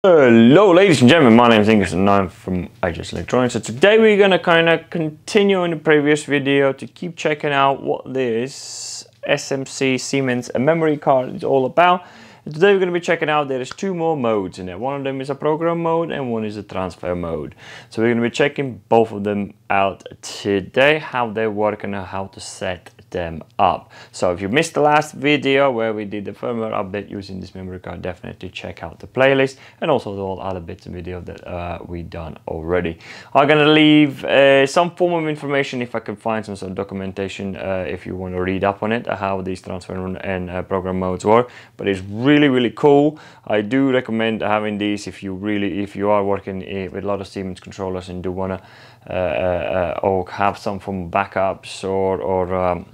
Hello ladies and gentlemen, my name is Ingers and I'm from IGS Electronics. So today we're going to kind of continue in the previous video to keep checking out what this SMC Siemens memory card is all about. And today we're going to be checking out there is two more modes in there. One of them is a program mode and one is a transfer mode. So we're going to be checking both of them out today, how they work and how to set them up. So if you missed the last video where we did the firmware update using this memory card, definitely check out the playlist and also all other bits and video that we done already. I'm gonna leave some form of information if I can find some sort of documentation if you want to read up on it, how these transfer and program modes work. But it's really cool. I do recommend having these if you are working with a lot of Siemens controllers and do want to or have some form of backups or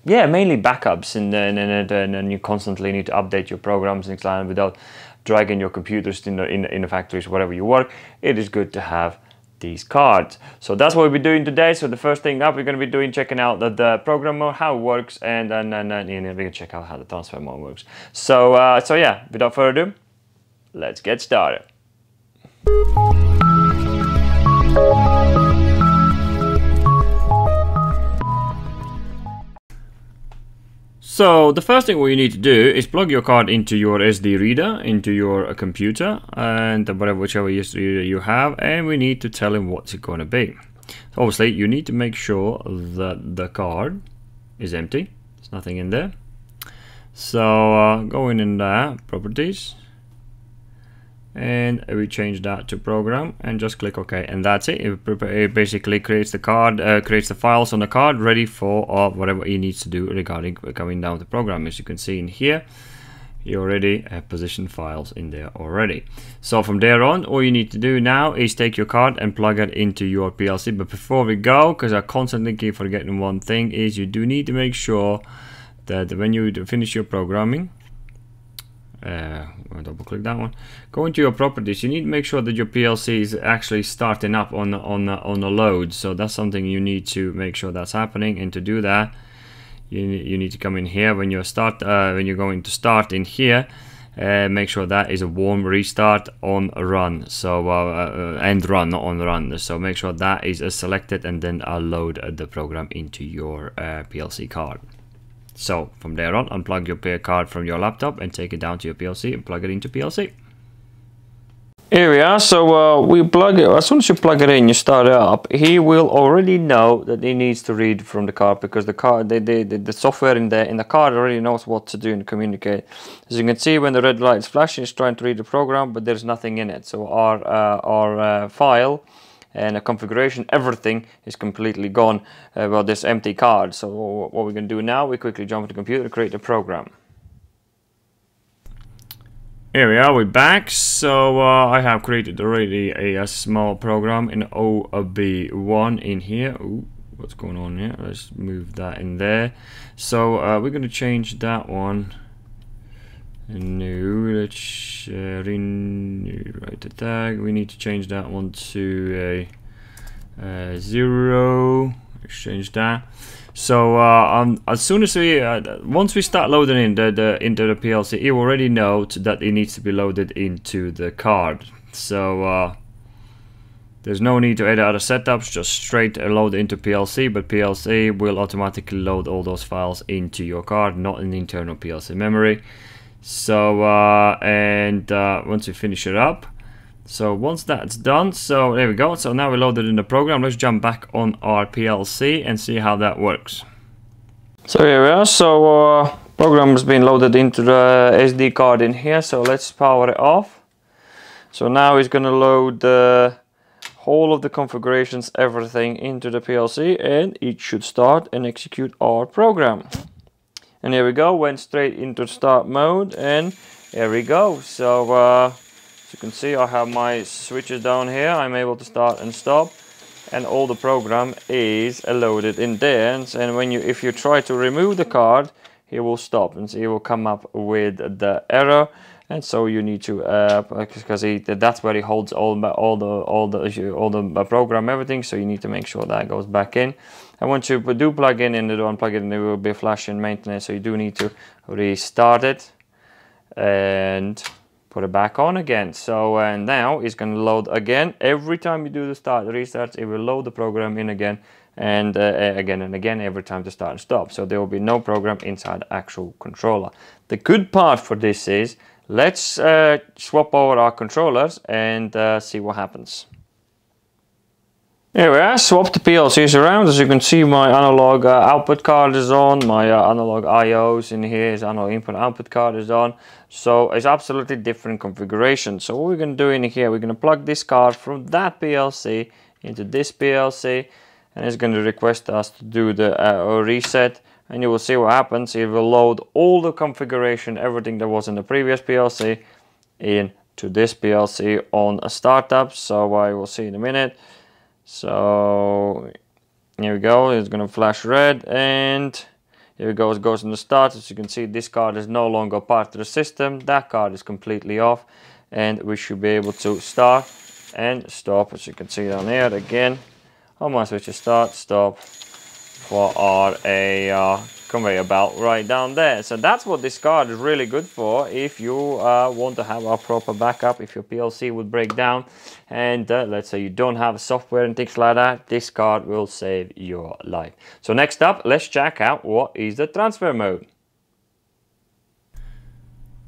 yeah, mainly backups, and then you constantly need to update your programs and things like that without dragging your computers in the factories wherever you work. It is good to have these cards. So that's what we'll be doing today. So the first thing up we're going to be doing, checking out the program mode, how it works, and then we can check out how the transfer mode works. So yeah, without further ado, let's get started. So the first thing what you need to do is plug your card into your SD reader, into your computer, and whichever SD reader you have, and we need to tell him what's it going to be. So obviously you need to make sure that the card is empty, there's nothing in there. So go in there, properties, and we change that to program and just click OK, and that's it. It basically creates the card, creates the files on the card ready for whatever he needs to do regarding coming down the program. As you can see in here, you already have positioned files in there already. So from there on, all you need to do now is take your card and plug it into your PLC. But before we go, because I constantly keep forgetting one thing, is you do need to make sure that when you finish your programming, I'll double click that one, go into your properties, you need to make sure that your PLC is actually starting up on the load. So that's something you need to make sure that's happening, and to do that you need to come in here when you're going to start in here, make sure that is a warm restart on run, so and run, not on run. So make sure that is selected, and then I'll load the program into your PLC card. So from there on, unplug your card from your laptop and take it down to your PLC and plug it into PLC. Here we are. So we plug it. As soon as you plug it in, you start it up. He will already know that he needs to read from the card, because the card, the software in the card already knows what to do and communicate. As you can see, when the red light is flashing, it's trying to read the program, but there's nothing in it. So our file and a configuration, everything is completely gone about this empty card. So what we're going to do now, we quickly jump to the computer to create the program. Here we are, we're back. So I have created already a small program in OB1 in here. Ooh, what's going on here? Let's move that in there. So we're going to change that one. New, let's write the tag. We need to change that one to a 0. Let's change that. So as soon as we once we start loading in into the PLC, it will already know that it needs to be loaded into the card. So there's no need to add other setups, just straight load into PLC, but PLC will automatically load all those files into your card, not in the internal PLC memory. So once we finish it up, so once that's done, so there we go. So now we loaded in the program. Let's jump back on our PLC and see how that works. So here we are. So program has been loaded into the SD card in here. So let's power it off. So now it's going to load the whole of the configurations, everything into the PLC, and it should start and execute our program. And here we go, went straight into start mode, and here we go. So as you can see, I have my switches down here. I'm able to start and stop, and all the program is loaded in there. And when if you try to remove the card, it will stop, and so it will come up with the error. And so you need to because that's where he holds all the program, everything. So you need to make sure that goes back in. And once you do plug in and don't unplug it, and it will be flashing maintenance. So you do need to restart it and put it back on again. So now it's going to load again. Every time you do the start restarts, it will load the program in again, and again and again every time to start and stop. So there will be no program inside the actual controller. The good part for this is, let's swap over our controllers and see what happens. Here we are, swapped the PLCs around. As you can see, my analog output card is on, my analog IOs in here, is analog input output card is on. So it's absolutely different configuration. So what we're going to do in here, we're going to plug this card from that PLC into this PLC, and it's going to request us to do the reset, and you will see what happens. It will load all the configuration, everything that was in the previous PLC, into this PLC on a startup. So I will see in a minute. So here we go, it's going to flash red, and here we go, it goes in the start. As you can see, this card is no longer part of the system, that card is completely off, and we should be able to start and stop. As you can see down here again, on my switch, start, stop for our conveyor belt right down there. So that's what this card is really good for if you want to have a proper backup if your PLC would break down, and let's say you don't have software and things like that. This card will save your life. So next up, let's check out what is the transfer mode.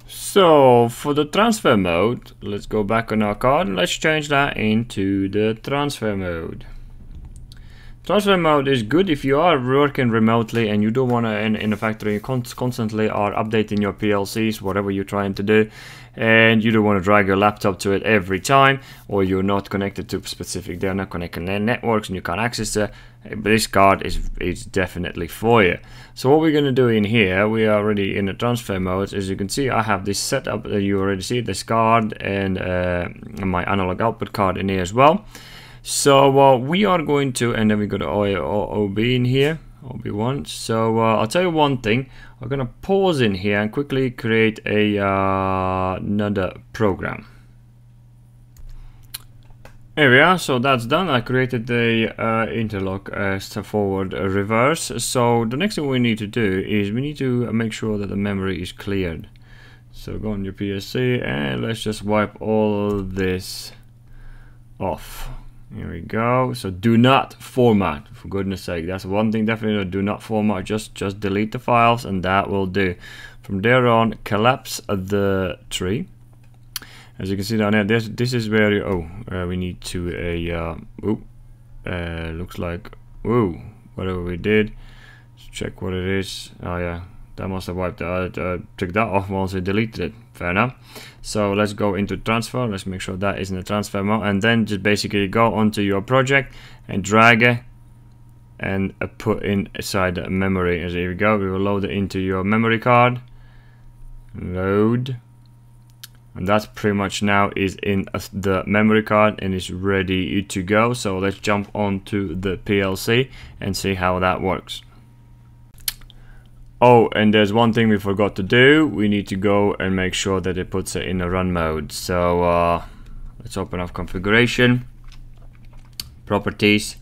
So for the transfer mode, let's go back on our card and let's change that into the transfer mode. Transfer mode is good if you are working remotely and you don't want to, in a factory, you constantly are updating your PLCs, whatever you're trying to do, and you don't want to drag your laptop to it every time, or you're not connected to specific, they're not connected to networks and you can't access it. This card is definitely for you. So what we're going to do in here, we are already in the transfer mode. As you can see, I have this set up, you already see this card and my analog output card in here as well. So we are going to, and then we got OB in here, OB1. So I'll tell you one thing, I'm going to pause in here and quickly create a another program. Here we are, so that's done. I created the interlock forward reverse. So the next thing we need to do is we need to make sure that the memory is cleared. So go on your PLC and let's just wipe all this off. Here we go. So do not format, for goodness sake. That's one thing, definitely do not format. Just delete the files and that will do. From there on, collapse the tree. As you can see down here, this is where you, we need to looks like, whatever we did. Let's check what it is. Oh yeah, that must have wiped took that off once I deleted it. Fair enough. So let's go into transfer. Let's make sure that is in the transfer mode, and then just basically go onto your project and drag it and put inside the memory. As here we go, we will load it into your memory card. Load, and that's pretty much now is in the memory card and is ready to go. So let's jump onto the PLC and see how that works. Oh, and there's one thing we forgot to do. We need to go and make sure that it puts it in a run mode. So let's open up configuration, properties,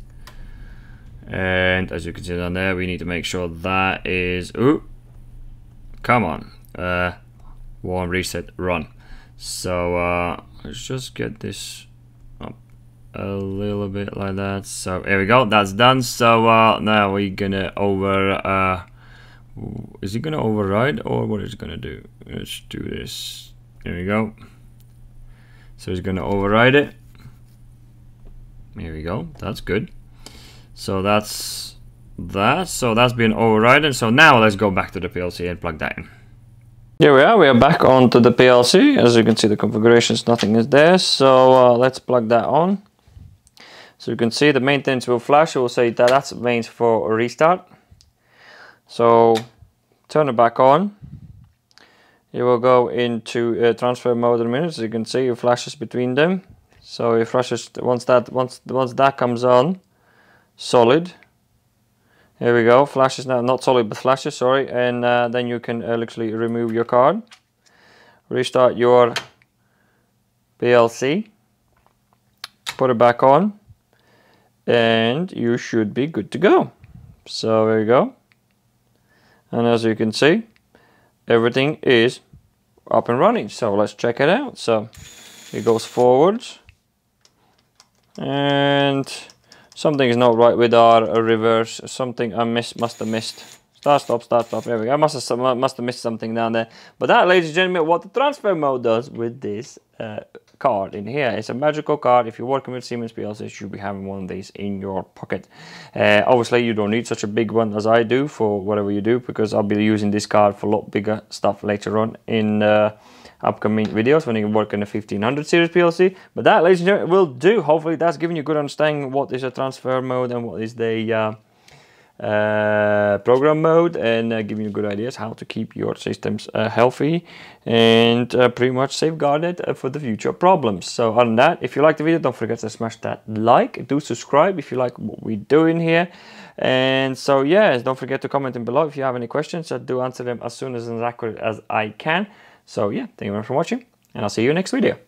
and as you can see down there, we need to make sure that is, come on, warm, reset, run. So let's just get this up a little bit like that. So there we go, that's done. So now we're gonna is it gonna override or what is it gonna do? Let's do this. There we go. So it's gonna override it. Here we go. That's good. So that's that. So that's been overridden. So now let's go back to the PLC and plug that in. Here we are. We are back onto the PLC. As you can see, the configurations, nothing is there. So let's plug that on. So you can see the maintenance will flash. It will say that that's mains for a restart. So turn it back on. You will go into transfer mode in a minute. As you can see, it flashes between them. So it flashes once that comes on, solid. Here we go, flashes now, not solid but flashes, sorry. And then you can literally remove your card, restart your PLC, put it back on, and you should be good to go. So there you go. And as you can see, everything is up and running. So let's check it out. So it goes forwards, and something is not right with our reverse. Something I must have missed. Start, stop, start, stop. There we go. I must have missed something down there. But that, ladies and gentlemen, what the transfer mode does with this card in here. It's a magical card. If you're working with Siemens PLC, you should be having one of these in your pocket. Obviously, you don't need such a big one as I do for whatever you do, because I'll be using this card for a lot bigger stuff later on in upcoming videos when you work in a 1500 series PLC. But that, ladies and gentlemen, will do. Hopefully, that's giving you a good understanding of what is a transfer mode and what is the program mode, and giving you good ideas how to keep your systems healthy and pretty much safeguarded for the future problems. So other than that, if you like the video, don't forget to smash that like, do subscribe if you like what we do in here. And so yeah, don't forget to comment in below if you have any questions. I do answer them as soon as accurate as I can. So yeah, thank you very much for watching, and I'll see you next video.